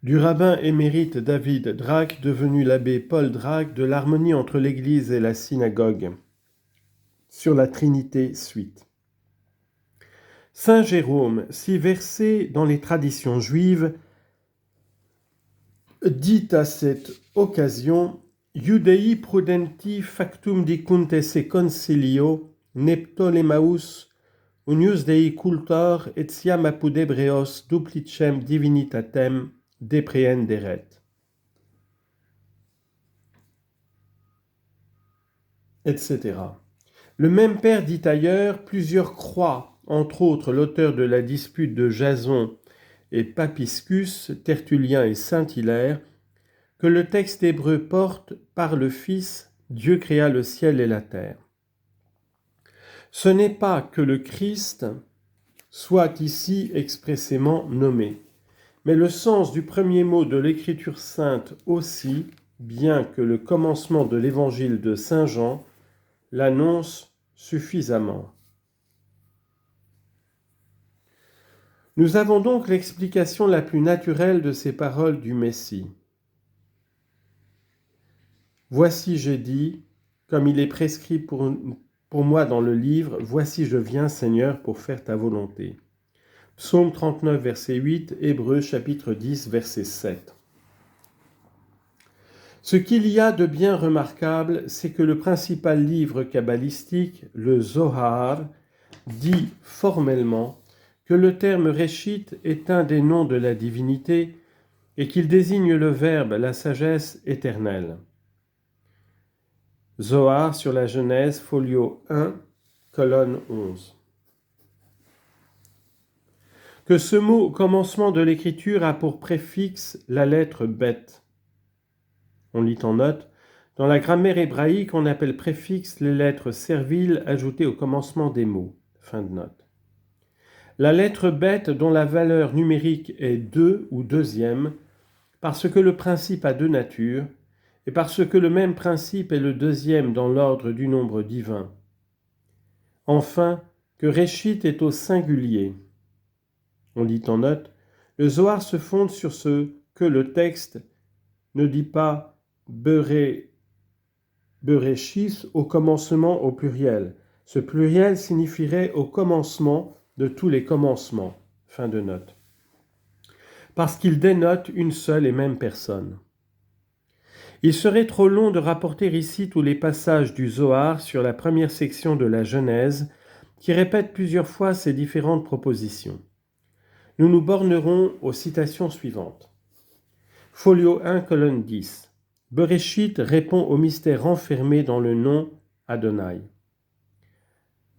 du rabbin émérite David Drake, devenu l'abbé Paul Drake, de l'harmonie entre l'Église et la synagogue, sur la Trinité suite. Saint Jérôme, si versé dans les traditions juives, dit à cette occasion « Iudei prudenti factum dicunt esse concilio, ne Ptolemaeus unius Dei cultor et siam apud Hebreos duplicem divinitatem deprehenderet. » etc. Le même père dit ailleurs, plusieurs croient, entre autres l'auteur de la dispute de Jason et Papiscus, Tertullien et Saint-Hilaire, que le texte hébreu porte par le Fils, Dieu créa le ciel et la terre. Ce n'est pas que le Christ soit ici expressément nommé, mais le sens du premier mot de l'Écriture sainte aussi, bien que le commencement de l'évangile de Saint Jean l'annonce suffisamment. Nous avons donc l'explication la plus naturelle de ces paroles du Messie. Voici, j'ai dit, comme il est prescrit pour moi dans le livre, voici je viens, Seigneur, pour faire ta volonté. Psaume 39, verset 8, Hébreux, chapitre 10, verset 7. Ce qu'il y a de bien remarquable, c'est que le principal livre kabbalistique, le Zohar, dit formellement que le terme Réchit est un des noms de la divinité et qu'il désigne le Verbe, la sagesse éternelle. Zohar sur la Genèse, folio 1, colonne 11. Que ce mot au commencement de l'écriture a pour préfixe la lettre Bet. On lit en note, dans la grammaire hébraïque, on appelle préfixe les lettres serviles ajoutées au commencement des mots. Fin de note. La lettre Bet, dont la valeur numérique est 2 ou deuxième, parce que le principe a deux natures, et parce que le même principe est le deuxième dans l'ordre du nombre divin. Enfin, que Réchit est au singulier. On lit en note, le Zohar se fonde sur ce que le texte ne dit pas Beréchis au commencement au pluriel. Ce pluriel signifierait au commencement de tous les commencements. Fin de note. Parce qu'il dénote une seule et même personne. Il serait trop long de rapporter ici tous les passages du Zohar sur la première section de la Genèse qui répètent plusieurs fois ces différentes propositions. Nous nous bornerons aux citations suivantes. Folio 1, colonne 10. Beréchit répond au mystère enfermé dans le nom Adonai.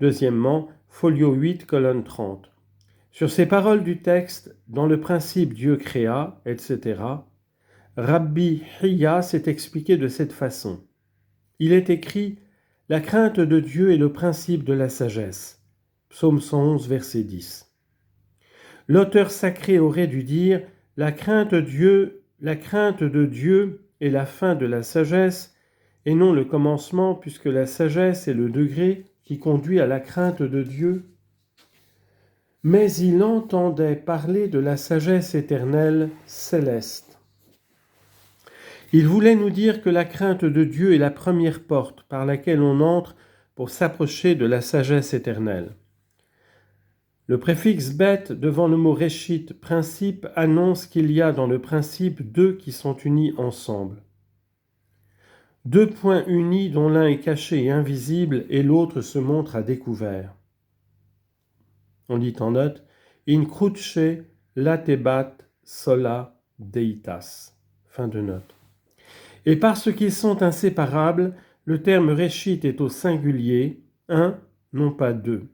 Deuxièmement, folio 8, colonne 30. Sur ces paroles du texte, dans le principe Dieu créa, etc., Rabbi Hiya s'est expliqué de cette façon. Il est écrit « La crainte de Dieu est le principe de la sagesse » Psaume 111, verset 10. L'auteur sacré aurait dû dire « La crainte de Dieu est la fin de la sagesse et non le commencement, puisque la sagesse est le degré qui conduit à la crainte de Dieu. » Mais il entendait parler de la sagesse éternelle céleste. Il voulait nous dire que la crainte de Dieu est la première porte par laquelle on entre pour s'approcher de la sagesse éternelle. Le préfixe bet devant le mot réchit, principe, annonce qu'il y a dans le principe deux qui sont unis ensemble. Deux points unis dont l'un est caché et invisible et l'autre se montre à découvert. On dit en note in cruce latebat sola deitas. Fin de note. Et parce qu'ils sont inséparables, le terme réchit est au singulier, un, non pas deux.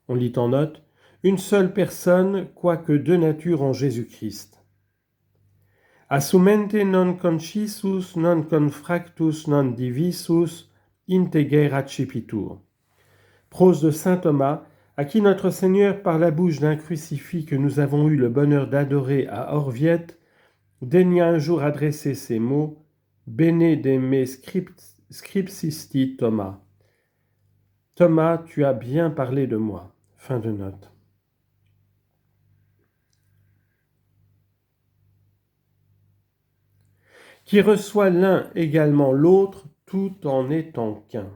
On lit en note, une seule personne, quoique deux natures en Jésus-Christ. Assumente non concisus, non confractus, non divisus, integer accipitur. Prose de saint Thomas, à qui notre Seigneur, par la bouche d'un crucifix que nous avons eu le bonheur d'adorer à Orviette, daigna un jour adresser ces mots « Bene de me scripsisti Thomas ». Thomas, tu as bien parlé de moi. Fin de note. qui reçoit l'un également l'autre tout en étant qu'un.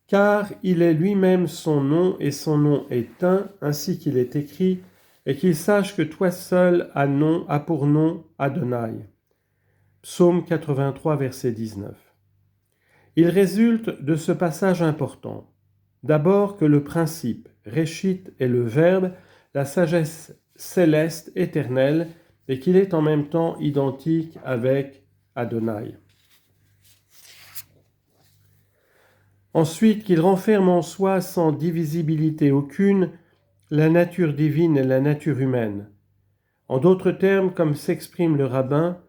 Car il est lui-même son nom et son nom est un, ainsi qu'il est écrit, et qu'il sache que toi seul as pour nom Adonai. Psaume 83, verset 19. Il résulte de ce passage important, d'abord que le principe, Réchit, est le Verbe, la sagesse céleste éternelle, et qu'il est en même temps identique avec Adonai. Ensuite, qu'il renferme en soi sans divisibilité aucune la nature divine et la nature humaine. En d'autres termes, comme s'exprime le rabbin,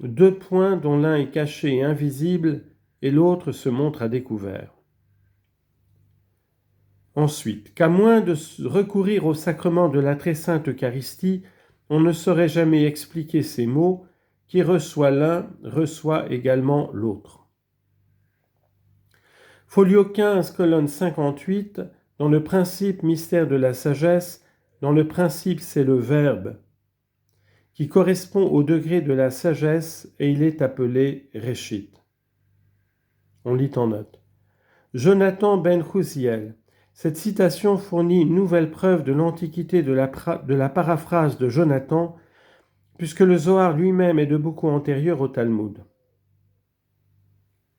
deux points dont l'un est caché et invisible et l'autre se montre à découvert. Ensuite, qu'à moins de recourir au sacrement de la très sainte Eucharistie, on ne saurait jamais expliquer ces mots, qui reçoit l'un, reçoit également l'autre. Folio 15, colonne 58, dans le principe mystère de la sagesse, dans le principe c'est le Verbe, qui correspond au degré de la sagesse et il est appelé Réchit. On lit en note. Jonathan ben Chouziel. Cette citation fournit une nouvelle preuve de l'antiquité de la paraphrase de Jonathan, puisque le Zohar lui-même est de beaucoup antérieur au Talmud.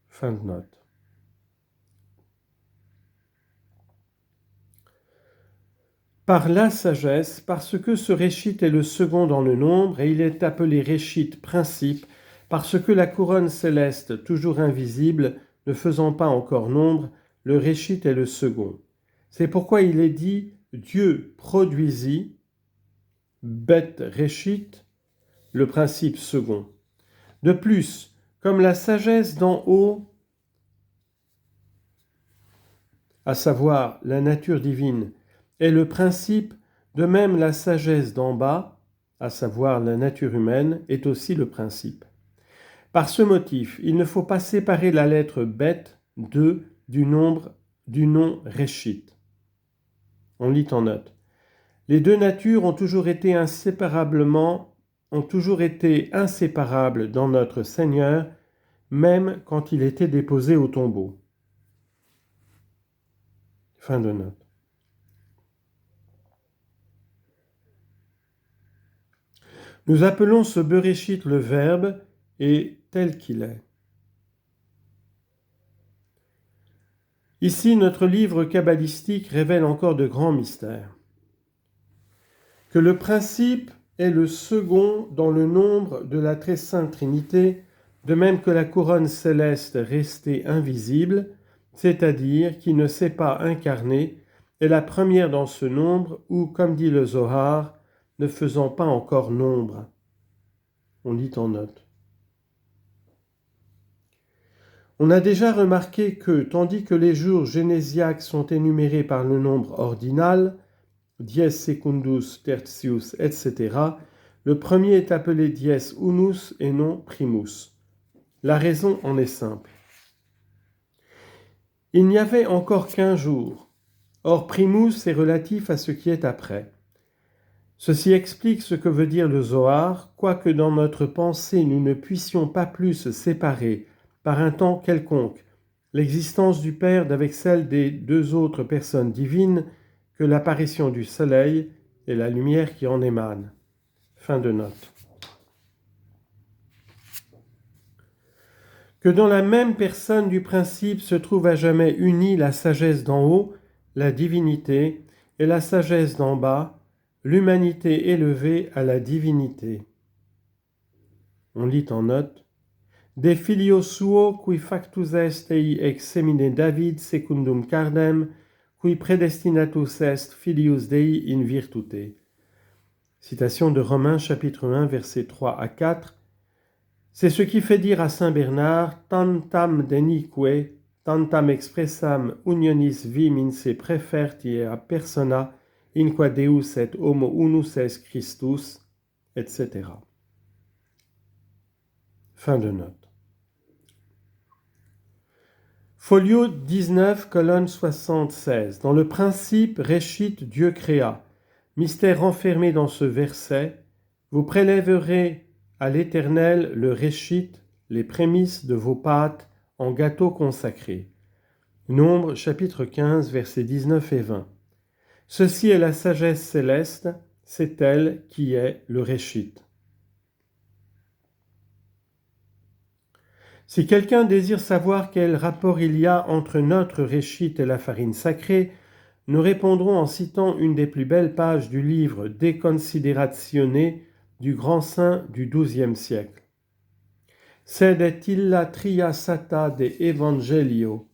Fin de note. Par la sagesse, parce que ce Réchit est le second dans le nombre, et il est appelé Réchit principe, parce que la couronne céleste, toujours invisible, ne faisant pas encore nombre, le Réchit est le second. C'est pourquoi il est dit « Dieu produisit » Bet Réchit, le principe second. De plus, comme la sagesse d'en haut, à savoir la nature divine, est le principe, de même la sagesse d'en bas, à savoir la nature humaine, est aussi le principe. Par ce motif, il ne faut pas séparer la lettre Bet du nom Réchit. On lit en note. Les deux natures ont toujours été inséparables dans notre Seigneur, même quand il était déposé au tombeau. Fin de note. Nous appelons ce Beréchit le Verbe et tel qu'il est. Ici, notre livre kabbalistique révèle encore de grands mystères. Que le principe est le second dans le nombre de la très sainte Trinité, de même que la couronne céleste restée invisible, c'est-à-dire qui ne s'est pas incarnée, est la première dans ce nombre ou, comme dit le Zohar, ne faisant pas encore nombre. On lit en note. On a déjà remarqué que, tandis que les jours génésiaques sont énumérés par le nombre ordinal, dies secundus, tertius, etc., le premier est appelé dies unus et non primus. La raison en est simple. Il n'y avait encore qu'un jour. Or, primus est relatif à ce qui est après. Ceci explique ce que veut dire le Zohar, quoique dans notre pensée nous ne puissions pas plus séparer, par un temps quelconque, l'existence du Père d'avec celle des deux autres personnes divines que l'apparition du soleil et la lumière qui en émane. Fin de note. Que dans la même personne du principe se trouve à jamais unie la sagesse d'en haut, la divinité, et la sagesse d'en bas, l'humanité élevée à la divinité. On lit en note. De filio suo qui factus est ei ex semine David secundum cardem, qui predestinatus est filius Dei in virtute. Citation de Romains chapitre 1 versets 3 à 4. C'est ce qui fait dire à saint Bernard, tantam denique, tantam expressam unionis vim in se preferti a persona, in qua Deus et homo unus est Christus, etc. Fin de note. Folio 19, colonne 76. Dans le principe Réchit, Dieu créa. Mystère renfermé dans ce verset, Vous prélèverez à l'Éternel le réchit, les prémices de vos pâtes en gâteau consacré. Nombre chapitre 15 versets 19 et 20. Ceci est la sagesse céleste, c'est elle qui est le réchit. Si quelqu'un désire savoir quel rapport il y a entre notre réchit et la farine sacrée, nous répondrons en citant une des plus belles pages du livre De Consideratione du grand saint du XIIe siècle. Sed et illa tria sata de evangelio,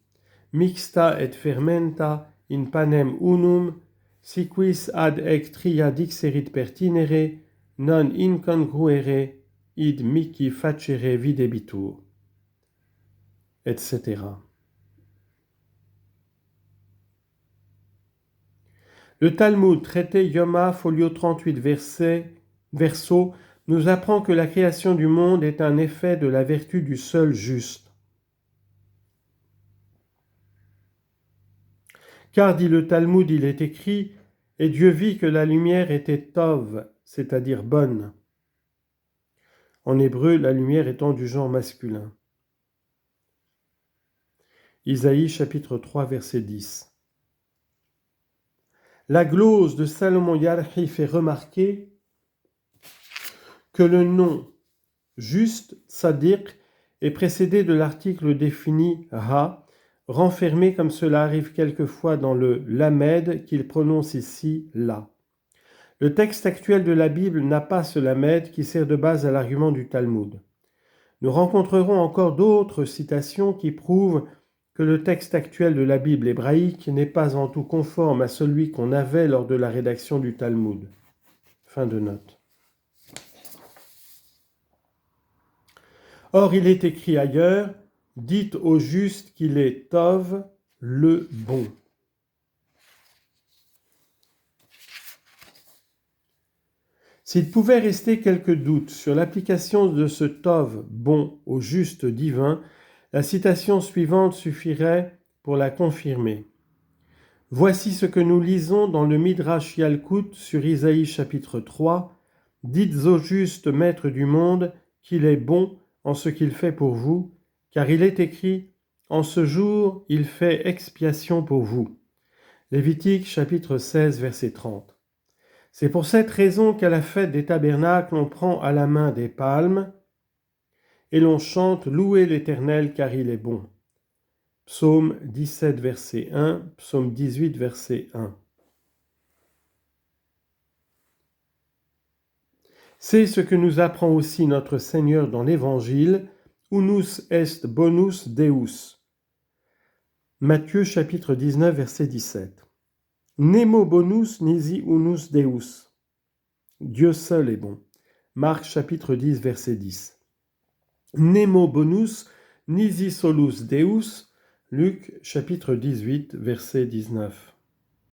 mixta et fermenta in panem unum, siquis ad ec tria dixerit pertinere, non incongruere, id mihi facere videbitur, etc. Le Talmud, traité Yoma, folio 38, verso, nous apprend que la création du monde est un effet de la vertu du seul juste. Car, dit le Talmud, il est écrit, et Dieu vit que la lumière était tov, c'est-à-dire bonne. En hébreu, la lumière étant du genre masculin. Isaïe chapitre 3, verset 10. La glose de Salomon Yarhi fait remarquer que le nom juste, Sadiq, est précédé de l'article défini Ha, renfermé comme cela arrive quelquefois dans le Lamed qu'il prononce ici La. Le texte actuel de la Bible n'a pas ce Lamed qui sert de base à l'argument du Talmud. Nous rencontrerons encore d'autres citations qui prouvent que le texte actuel de la Bible hébraïque n'est pas en tout conforme à celui qu'on avait lors de la rédaction du Talmud. Fin de note. Or, il est écrit ailleurs, « Dites au juste qu'il est Tov, le bon ». S'il pouvait rester quelques doutes sur l'application de ce Tov, bon, au juste divin, la citation suivante suffirait pour la confirmer. Voici ce que nous lisons dans le Midrash Yalkut sur Isaïe chapitre 3. « Dites au juste maître du monde qu'il est bon en ce qu'il fait pour vous, car il est écrit « En ce jour, il fait expiation pour vous ». Lévitique chapitre 16 verset 30. C'est pour cette raison qu'à la fête des tabernacles, on prend à la main des palmes et l'on chante « Louez l'Éternel car il est bon ». Psaume 17 verset 1, Psaume 18 verset 1. C'est ce que nous apprend aussi notre Seigneur dans l'Évangile, « Unus est bonus Deus ». Matthieu chapitre 19 verset 17. « Nemo bonus nisi unus Deus ». Dieu seul est bon. Marc chapitre 10 verset 10. « Nemo bonus nisi solus Deus ». Luc chapitre 18 verset 19.